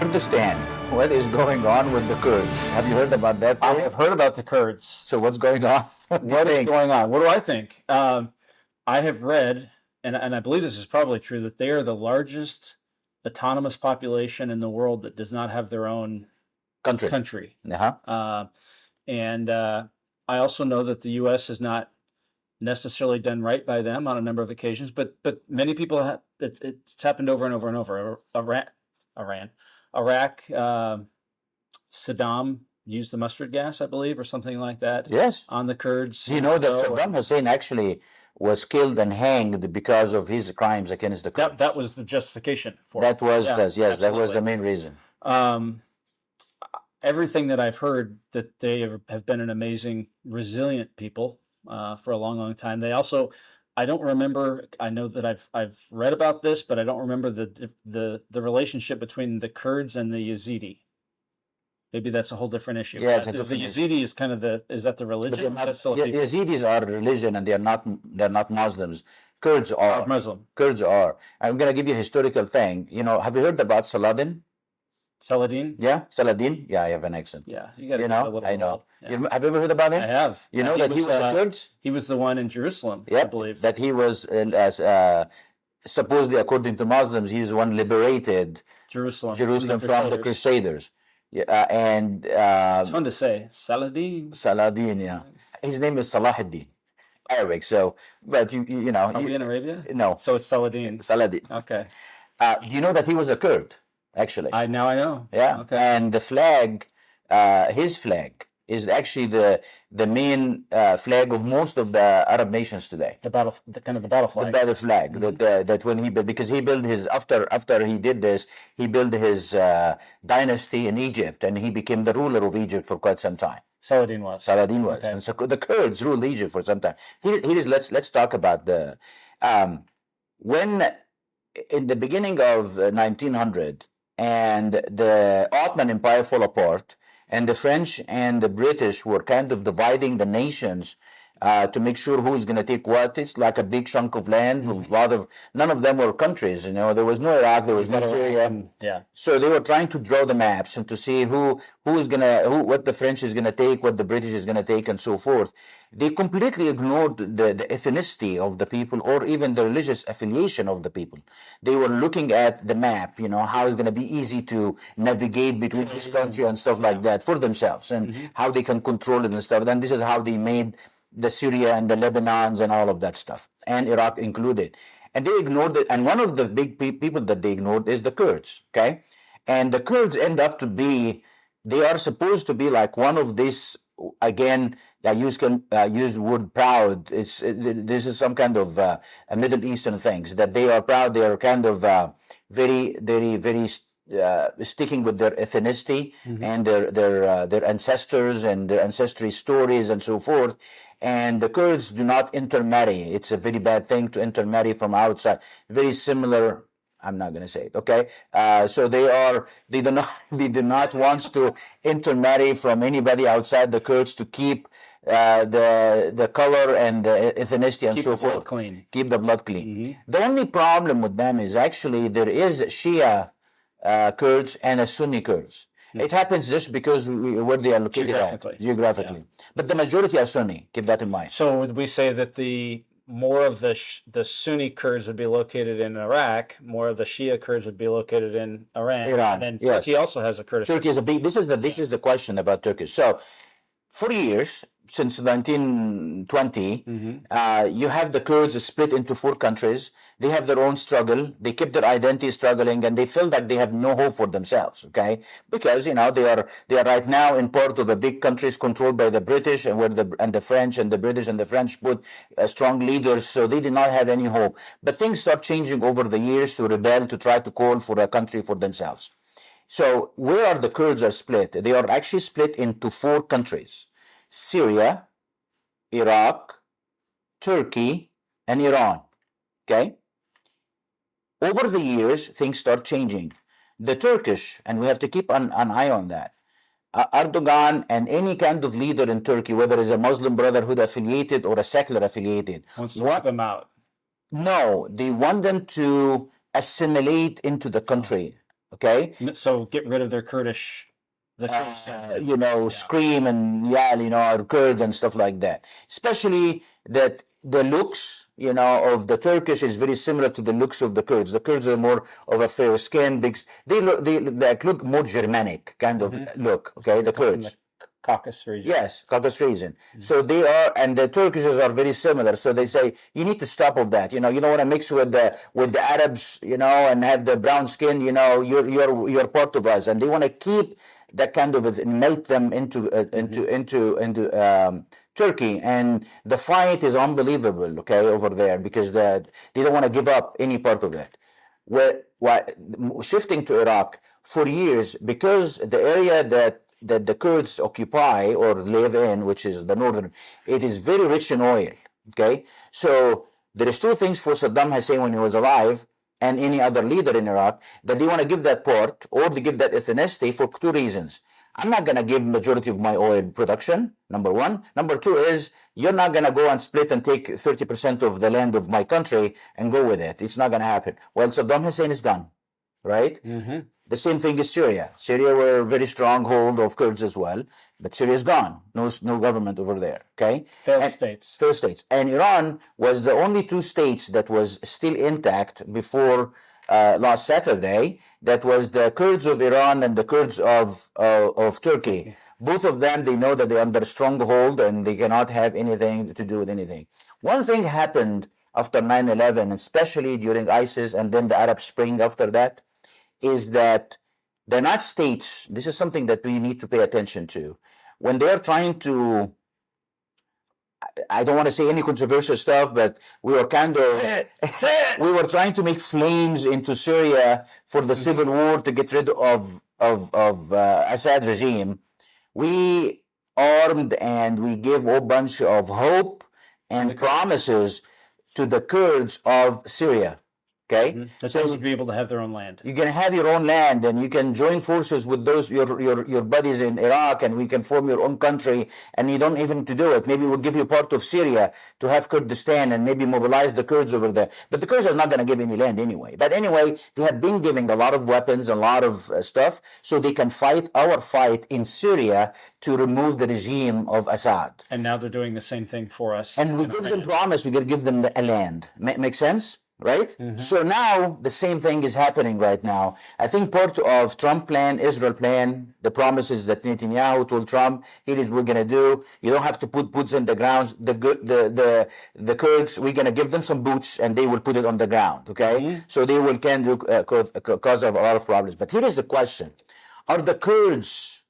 Kurdistan. What is going on with the Kurds? Have you heard about that? I have heard about the Kurds. So what's going on? What is going on? What do I think? I have read, and I believe this is probably true, that they are the largest autonomous population in the world that does not have their own country. Uh-huh. And I also know that the U.S. has not necessarily done right by them on a number of occasions, but many people have. It's happened over and over and over. Iraq, Saddam used the mustard gas, I believe, or something like that. Yes. On the Kurds. You know that Saddam Hussein actually was killed and hanged because of his crimes against the Kurds. That was the justification for that. It. Was yeah, yes, absolutely. That was the main reason. Everything that I've heard, that they have been an amazing, resilient people for a long, long time. They also, I don't remember. I know that I've read about this, but I don't remember the relationship between the Kurds and the Yazidi. Maybe that's a whole different issue. Yeah, the Yazidi is kind of is that the religion? Yazidis are religion, and they're not Muslims. Kurds are Muslim. Kurds are. I'm going to give you a historical thing. You know, have you heard about Saladin? Saladin? Yeah, Saladin. Yeah, I have an accent. Yeah, you got to know. I know. Yeah. Have you ever heard about him? I have. You know that he was a Kurd? He was the one in Jerusalem, I believe. That he was, supposedly according to Muslims, he's the one liberated Jerusalem from the Crusaders. Yeah, and it's fun to say. Saladin, yeah. His name is Salahuddin. Arabic, so, but you know. Are we in Arabia? No. So it's Saladin. Saladin. Okay. Do you know that he was a Kurd, actually? Now I know. Yeah. Okay. And the flag, his flag, is actually the main flag of most of the Arab nations today. The battle flag. The battle flag. Mm-hmm. That when he built, because he built his after he did this, he built his dynasty in Egypt, and he became the ruler of Egypt for quite some time. Saladin was. Okay. And so the Kurds ruled Egypt for some time. Here is let's talk about the when in the beginning of 1900 and the Ottoman Empire fell apart, and the French and the British were kind of dividing the nations to make sure who's going to take what. It's like a big chunk of land. Mm-hmm. None of them were countries. You know, there was no Iraq, there was no Syria. Yeah. So they were trying to draw the maps and to see what the French is going to take, what the British is going to take, and so forth. They completely ignored the ethnicity of the people, or even the religious affiliation of the people. They were looking at the map, you know, how it's going to be easy to navigate between this country and stuff like that for themselves, and how they can control it and stuff. And this is how they made the Syria and the Lebanons and all of that stuff, and Iraq included. And they ignored it. And one of the big people that they ignored is the Kurds, okay? And the Kurds end up to be, they are supposed to be like one of these, again, I use the word proud. This is some kind of Middle Eastern things, that they are proud. They are kind of very, very, very sticking with their ethnicity and their ancestors and their ancestry stories and so forth. And the Kurds do not intermarry. It's a very bad thing to intermarry from outside. Very similar. I'm not going to say it. Okay. So they do not want to intermarry from anybody outside the Kurds to keep the color and the ethnicity and so forth. Keep the blood clean. Mm-hmm. The only problem with them is actually there is Shia Kurds and a Sunni Kurds. It happens just because where they are located geographically. Yeah. But the majority are Sunni. Keep that in mind. So would we say that more of the Sunni Kurds would be located in Iraq, more of the Shia Kurds would be located in Iran. And then Turkey also has a Kurdish. Turkey is a big. This is the question about Turkey. So for years, since 1920, you have the Kurds split into 4 countries. They have their own struggle. They keep their identity struggling, and they feel like they have no hope for themselves. Okay, because you know they are right now in part of a big countries controlled by the British, and the French, and the British and the French put strong leaders, so they did not have any hope. But things start changing over the years to rebel, to try to call for a country for themselves. So where are the Kurds are split? They are actually split into 4 countries: Syria, Iraq, Turkey, and Iran. Okay? Over the years, things start changing. The Turkish, and we have to keep an eye on that, Erdogan and any kind of leader in Turkey, whether it's a Muslim Brotherhood affiliated or a secular affiliated, wants to wipe them out. No, they want them to assimilate into the country. Okay, So get rid of their Kurdish, the Kurdish scream and yell, or Kurd and stuff like that. Especially that the looks, of the Turkish is very similar to the looks of the Kurds. The Kurds are more of a fair skin, big. They look more Germanic kind of look. Okay, the Kurds. Caucasus region. Yes, Caucasus region. So they are, and the Turkishes are very similar. So they say you need to stop of that. You don't want to mix with the Arabs, and have the brown skin. You're part of us, and they want to keep that kind of melt them into Turkey. And the fight is unbelievable. Okay, over there because they don't want to give up any part of it. Shifting to Iraq for years because the area that the Kurds occupy or live in, which is the northern, it is very rich in oil. Okay, so there is two things for Saddam Hussein when he was alive and any other leader in Iraq that they want to give that part or they give that ethnicity for two reasons. I'm not going to give majority of my oil production, number one. Number two is you're not going to go and split and take 30% of the land of my country and go with it. It's not going to happen. Well, Saddam Hussein is gone, right? Mm-hmm. The same thing is Syria. Syria were a very strong hold of Kurds as well, but Syria is gone. No government over there. Okay, failed states. And Iran was the only two states that was still intact before last Saturday. That was the Kurds of Iran and the Kurds of Turkey. Both of them, they know that they're under a stronghold and they cannot have anything to do with anything. One thing happened after 9/11, especially during ISIS and then the Arab Spring after that, is that the United States, this is something that we need to pay attention to. When they're trying to, I don't want to say any controversial stuff, but we were kind of, we were trying to make flames into Syria for the civil war to get rid of Assad regime. We armed and we gave a bunch of hope and promises to the Kurds of Syria. Okay, that they would be able to have their own land. You can have your own land, and you can join forces with those your buddies in Iraq, and we can form your own country. And you don't even need to do it. Maybe we'll give you part of Syria to have Kurdistan, and maybe mobilize the Kurds over there. But the Kurds are not going to give any land anyway. But anyway, they have been giving a lot of weapons, a lot of stuff, so they can fight our fight in Syria to remove the regime of Assad. And now they're doing the same thing for us. And we give them promise. We got to give them a land. Make sense? Right? Mm-hmm. So now the same thing is happening right now. I think part of Trump plan, Israel plan, the promises that Netanyahu told Trump, here is what we're going to do. You don't have to put boots in the ground. The Kurds, we're going to give them some boots and they will put it on the ground. Okay? Mm-hmm. So they can do cause of a lot of problems. But here is the question. Are the Kurds,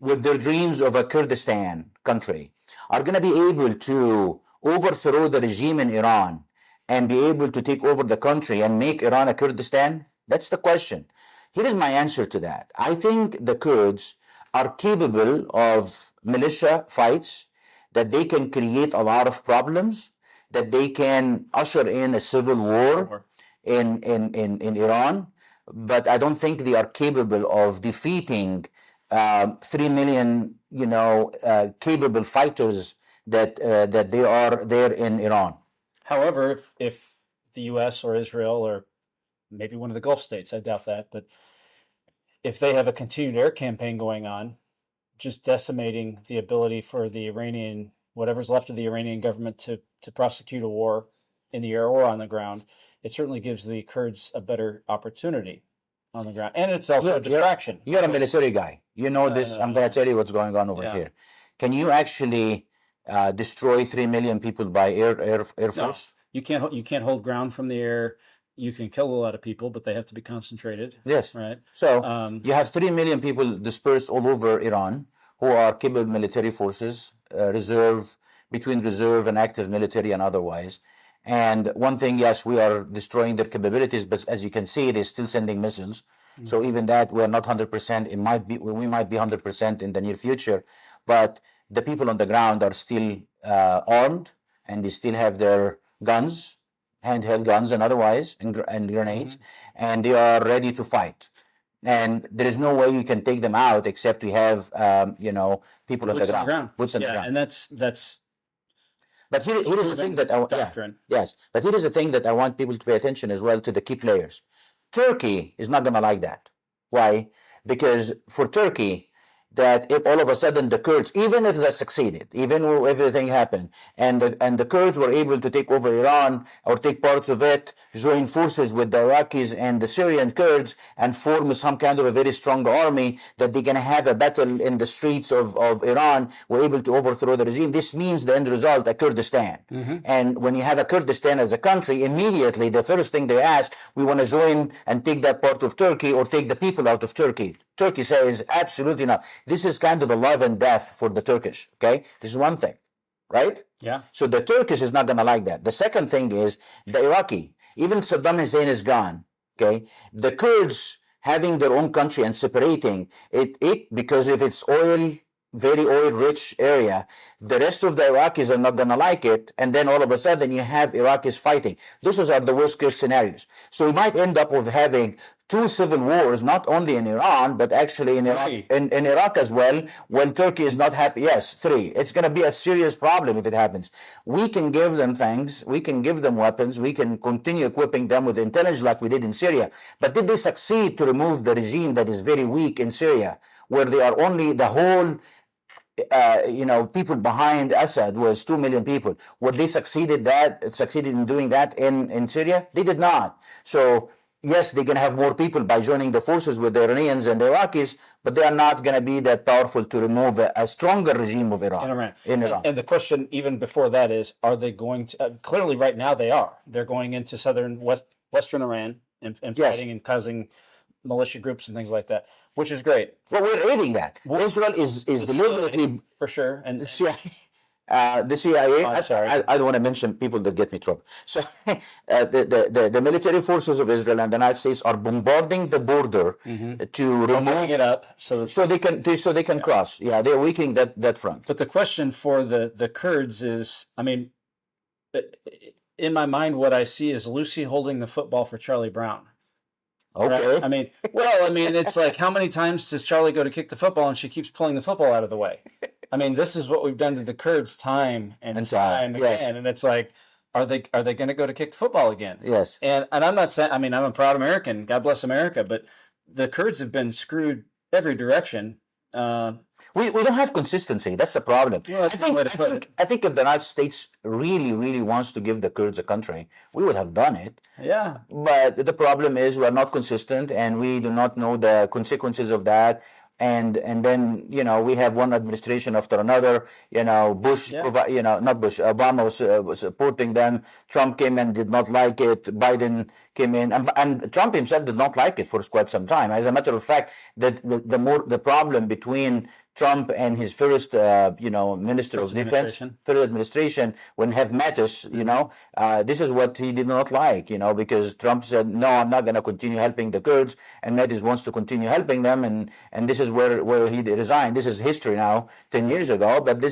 with their dreams of a Kurdistan country, are going to be able to overthrow the regime in Iran and be able to take over the country and make Iran a Kurdistan? That's the question. Here is my answer to that. I think the Kurds are capable of militia fights, that they can create a lot of problems, that they can usher in a civil war in Iran, but I don't think they are capable of defeating 3 million, capable fighters that they are there in Iran. However, if the U.S. or Israel or maybe one of the Gulf states, I doubt that, but if they have a continued air campaign going on, just decimating the ability for the Iranian, whatever's left of the Iranian government to prosecute a war in the air or on the ground, it certainly gives the Kurds a better opportunity on the ground. And it's also a distraction. You're a military guy. You know this. I'm going to tell you what's going on over here. Can you actually destroy 3 million people by air force? No, you can't hold ground from the air. You can kill a lot of people, but they have to be concentrated. Yes. Right. So you have 3 million people dispersed all over Iran who are capable military forces, between reserve and active military and otherwise. And one thing, yes, we are destroying their capabilities, but as you can see, they're still sending missiles. Mm-hmm. So even that, we're not 100%. We might be 100% in the near future, but the people on the ground are still armed, and they still have their guns, handheld guns and otherwise, and grenades, and they are ready to fight. And there is no way you can take them out except we have, people on the ground. Boots on the ground. And that's. But here is the thing that But here is the thing that I want people to pay attention as well to the key players. Turkey is not going to like that. Why? Because for Turkey, that if all of a sudden the Kurds, even if they succeeded, even if everything happened, and the Kurds were able to take over Iran or take parts of it, join forces with the Iraqis and the Syrian Kurds, and form some kind of a very strong army, that they're going to have a battle in the streets of Iran, were able to overthrow the regime. This means the end result, a Kurdistan. And when you have a Kurdistan as a country, immediately the first thing they ask, we want to join and take that part of Turkey or take the people out of Turkey. Turkey says absolutely not. This is kind of a life and death for the Turkish. Okay, this is one thing, right? Yeah. So the Turkish is not going to like that. The second thing is the Iraqi. Even Saddam Hussein is gone. Okay, the Kurds having their own country and separating it because if it's oil, very oil-rich area, the rest of the Iraqis are not going to like it, and then all of a sudden you have Iraqis fighting. Those are the worst-case scenarios. So we might end up with having two civil wars, not only in Iran, but actually in Iraq as well, when Turkey is not happy. Yes, three. It's going to be a serious problem if it happens. We can give them things, we can give them weapons, we can continue equipping them with intelligence like we did in Syria. But did they succeed to remove the regime that is very weak in Syria, where they are only the whole people behind Assad was 2 million people. Were they succeeded in doing that in Syria? They did not. So yes, they're going to have more people by joining the forces with the Iranians and the Iraqis, but they are not going to be that powerful to remove a stronger regime of Iran. In Iran. And the question even before that is, are they going to, clearly right now they are. They're going into western Iran and fighting and causing militia groups and things like that, which is great. Well, we're aiding that. Israel is deliberately, for sure, and the CIA. I'm sorry. I don't want to mention people that get me trouble. So the military forces of Israel and the United States are bombarding the border to remove it up so they can cross. Yeah, they're weakening that front. But the question for the Kurds is, I mean, in my mind, what I see is Lucy holding the football for Charlie Brown. Okay. Right? I mean, it's like, how many times does Charlie go to kick the football and she keeps pulling the football out of the way? I mean, this is what we've done to the Kurds time and time again. Yes. And it's like, are they going to go to kick the football again? Yes. And I'm not saying, I mean, I'm a proud American. God bless America. But the Kurds have been screwed every direction. We don't have consistency. That's the problem. Well, I think if the United States really, really wants to give the Kurds a country, we would have done it. Yeah. But the problem is we are not consistent, and we do not know the consequences of that. And then we have one administration after another. Bush, not Bush. Obama was supporting them. Trump came and did not like it. Biden came in, and Trump himself did not like it for quite some time. As a matter of fact, the problem between Trump and his first, Minister of Defense, first administration, when have Mattis, this is what he did not like, because Trump said, no, I'm not going to continue helping the Kurds, and Mattis wants to continue helping them, and this is where he resigned. This is history now, 10 years ago, but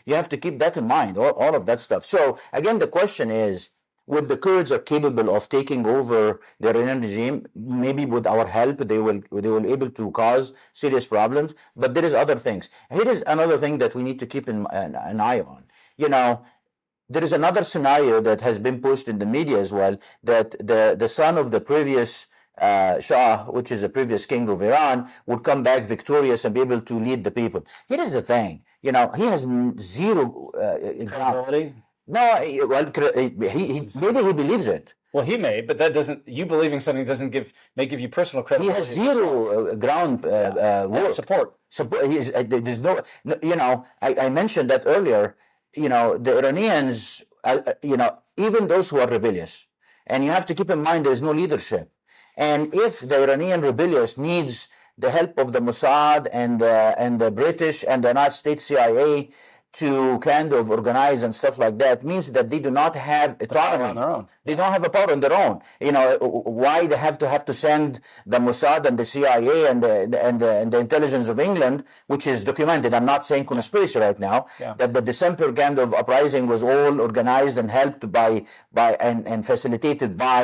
you have to keep that in mind, all of that stuff. So, again, the question is, if the Kurds are capable of taking over the Iranian regime, maybe with our help, they will able to cause serious problems. But there is other things. Here is another thing that we need to keep an eye on. There is another scenario that has been pushed in the media as well, that the son of the previous Shah, which is the previous king of Iran, would come back victorious and be able to lead the people. Here is the thing. He has zero credibility. No, well, maybe he believes it. Well, he may, but that doesn't. You believing something may give you personal credibility. He has zero ground support. There's no. I mentioned that earlier. The Iranians. Even those who are rebellious, and you have to keep in mind there is no leadership. And if the Iranian rebellious needs the help of the Mossad and the British and the United States CIA to kind of organize and stuff like that, means that they do not have autonomy on their own. They don't have a power on their own. Why they have to send the Mossad and the CIA and the intelligence of England, which is documented. I'm not saying conspiracy right now. Yeah. That the December kind of uprising was all organized and helped by and facilitated by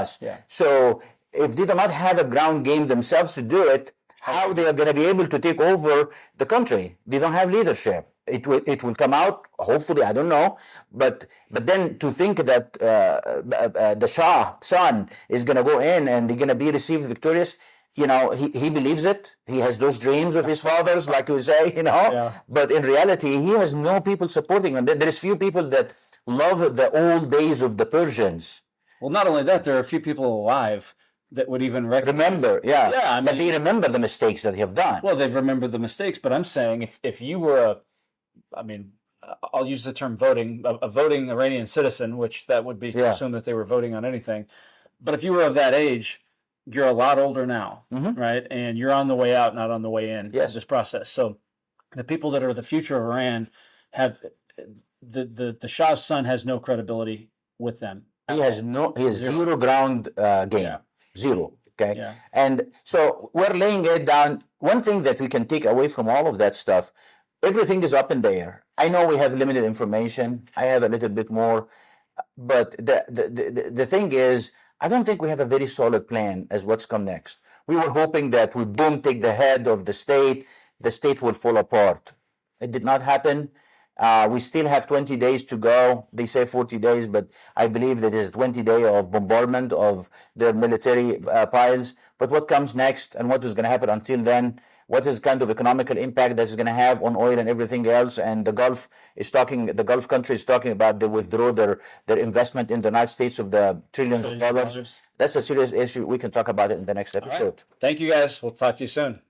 us. Yeah. So if they do not have a ground game themselves to do it, how they are going to be able to take over the country? They don't have leadership. It will come out, hopefully, I don't know. But then to think that the Shah son is going to go in and they're going to be received victorious, he believes it. He has those dreams of his fathers, like you say, Yeah. But in reality, he has no people supporting him. There is few people that love the old days of the Persians. Well, not only that, there are a few people alive that would even Remember, Yeah, I but mean, they remember the mistakes that they have done. well, they've remembered the mistakes, but I'm saying if you were I mean, I'll use the term voting, a voting Iranian citizen, which that would be to assume that they were voting on anything. But if you were of that age, you're a lot older now, right? And you're on the way out, not on the way in Yes. this process. So the people that are the future of Iran have the Shah's son has no credibility with them. He has zero ground game. Zero. Okay. Yeah. And so we're laying it down. One thing that we can take away from all of that stuff, everything is up in the air. I know we have limited information. I have a little bit more. But the thing is, I don't think we have a very solid plan as what's come next. We were hoping that we take the head of the state would fall apart. It did not happen. We still have 20 days to go. They say 40 days, but I believe that is a 20 day of bombardment of their military piles. But what comes next and what is going to happen until then? What is kind of economical impact that is going to have on oil and everything else? And the Gulf country is talking about they withdraw their investment in the United States of the trillions of dollars. That's a serious issue. We can talk about it in the next episode. Thank you, guys. We'll talk to you soon.